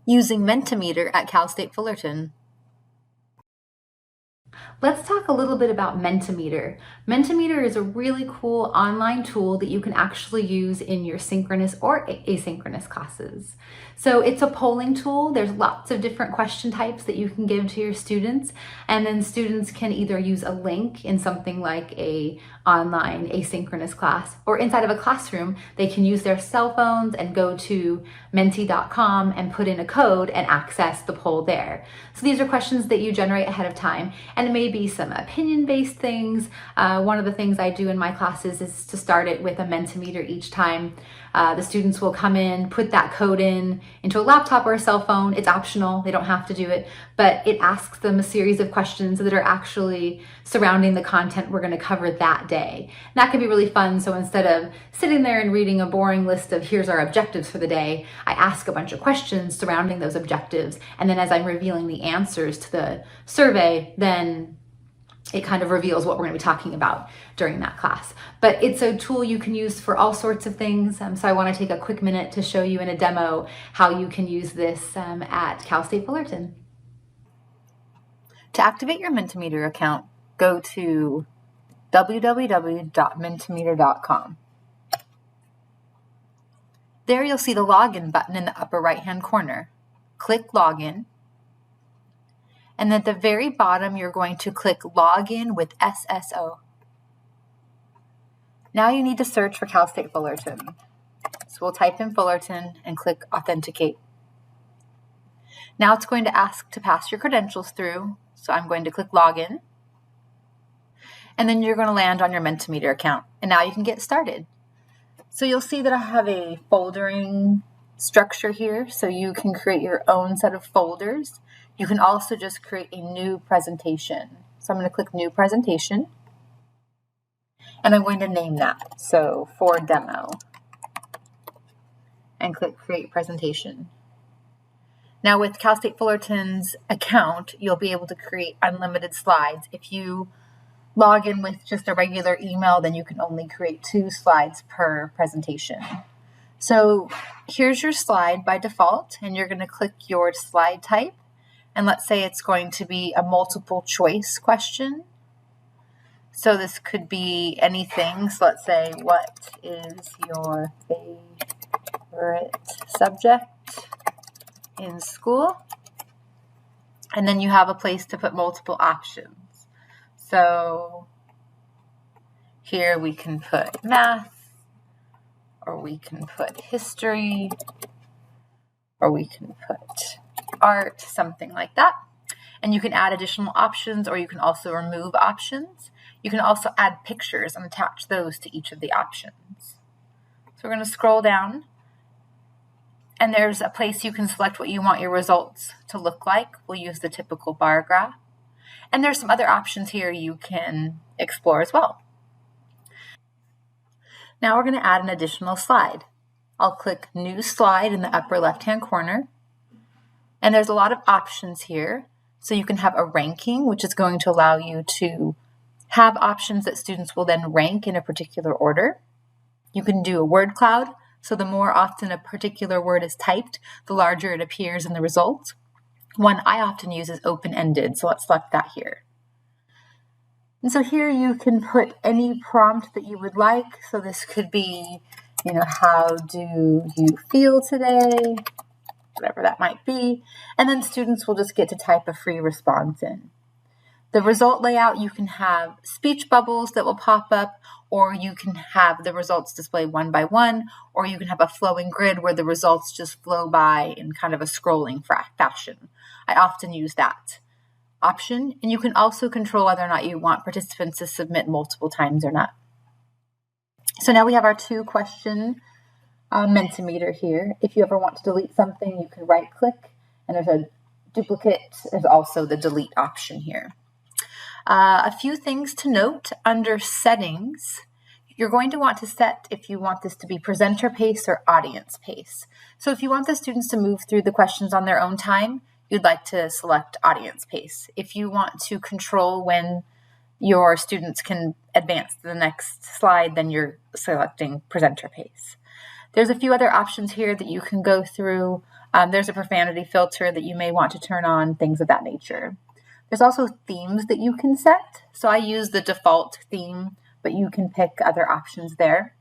using Mentimeter at Cal State Fullerton. Let's talk a little bit about Mentimeter. Mentimeter is a really cool online tool that you can actually use in your synchronous or asynchronous classes. So it's a polling tool. There's lots of different question types that you can give to your students, and then students can either use a link in something like a online asynchronous class, or inside of a classroom, they can use their cell phones and go to menti.com and put in a code and access the poll there. So these are questions that you generate ahead of time, and it may be some opinion-based things. One of the things I do in my classes is to start it with a Mentimeter each time. The students will come in, put that code into a laptop or a cell phone. It's optional, they don't have to do it, but it asks them a series of questions that are actually surrounding the content we're going to cover that day. And that can be really fun. So instead of sitting there and reading a boring list of here's our objectives for the day, I ask a bunch of questions surrounding those objectives. And then as I'm revealing the answers to the survey, then it kind of reveals what we're going to be talking about during that class. But it's a tool you can use for all sorts of things. So I want to take a quick minute to show you in a demo how you can use this at Cal State Fullerton. To activate your Mentimeter account, go to www.mentimeter.com. There you'll see the login button in the upper right-hand corner. Click Login. And at the very bottom, you're going to click Login with SSO. Now you need to search for Cal State Fullerton. So we'll type in Fullerton and click Authenticate. Now it's going to ask to pass your credentials through. So I'm going to click Login. And then you're going to land on your Mentimeter account. And now you can get started. So you'll see that I have a foldering structure here. So you can create your own set of folders. You can also just create a new presentation. So I'm going to click New Presentation. And I'm going to name that. So for demo. And click Create Presentation. Now with Cal State Fullerton's account, you'll be able to create unlimited slides. If you log in with just a regular email, then you can only create 2 slides per presentation. So here's your slide by default, and you're going to click your slide type. And let's say it's going to be a multiple choice question. So this could be anything. So let's say, what is your favorite subject in school? And then you have a place to put multiple options. So here we can put math, or we can put history, or we can put art, something like that. And you can add additional options, or you can also remove options. You can also add pictures and attach those to each of the options. So we're going to scroll down, and there's a place you can select what you want your results to look like. We'll use the typical bar graph. And there's some other options here you can explore as well. Now we're going to add an additional slide. I'll click New Slide in the upper left-hand corner. And there's a lot of options here. So you can have a ranking, which is going to allow you to have options that students will then rank in a particular order. You can do a word cloud. So the more often a particular word is typed, the larger it appears in the results. One I often use is open-ended, so let's select that here. And so here you can put any prompt that you would like. So this could be, how do you feel today? Whatever that might be. And then students will just get to type a free response in. The result layout, you can have speech bubbles that will pop up, or you can have the results display one by one, or you can have a flowing grid where the results just flow by in kind of a scrolling fashion. I often use that option, and you can also control whether or not you want participants to submit multiple times or not. So now we have our 2-question Mentimeter here. If you ever want to delete something, you can right-click, and there's a duplicate. There's also the delete option here. A few things to note under settings. You're going to want to set if you want this to be presenter pace or audience pace. So if you want the students to move through the questions on their own time, you'd like to select audience pace. If you want to control when your students can advance to the next slide, then you're selecting presenter pace. There's a few other options here that you can go through. There's a profanity filter that you may want to turn on, things of that nature. There's also themes that you can set. So I use the default theme, but you can pick other options there.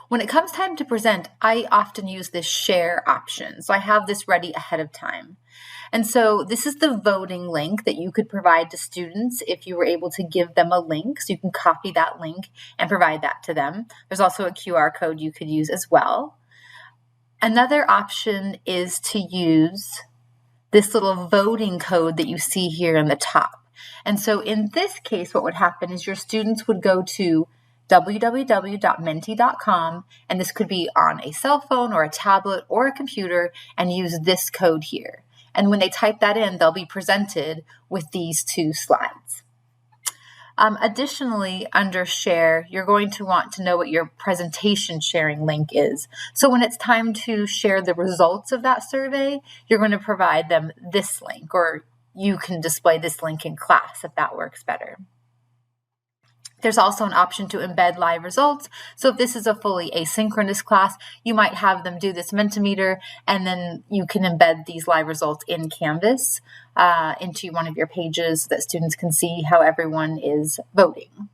When it comes time to present, I often use this share option. So I have this ready ahead of time. And so this is the voting link that you could provide to students if you were able to give them a link. So you can copy that link and provide that to them. There's also a QR code you could use as well. Another option is to use this little voting code that you see here on the top. And so in this case, what would happen is your students would go to www.menti.com, and this could be on a cell phone or a tablet or a computer, and use this code here. And when they type that in, they'll be presented with these two slides. Additionally, under share, you're going to want to know what your presentation sharing link is. So when it's time to share the results of that survey, you're going to provide them this link, or you can display this link in class if that works better. There's also an option to embed live results. So if this is a fully asynchronous class, you might have them do this Mentimeter, and then you can embed these live results in Canvas into one of your pages so that students can see how everyone is voting.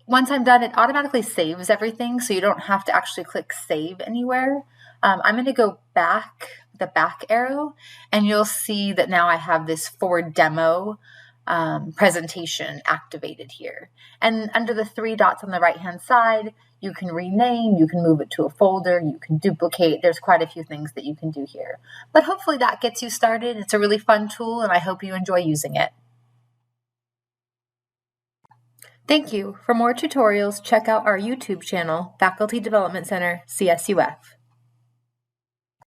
Once I'm done, it automatically saves everything, so you don't have to actually click save anywhere. I'm going to go back, the back arrow, and you'll see that now I have this for demo presentation activated here. And under the three dots on the right hand side, you can rename, you can move it to a folder, you can duplicate. There's quite a few things that you can do here. But hopefully that gets you started. It's a really fun tool, and I hope you enjoy using it. Thank you. For more tutorials, check out our YouTube channel, Faculty Development Center, CSUF.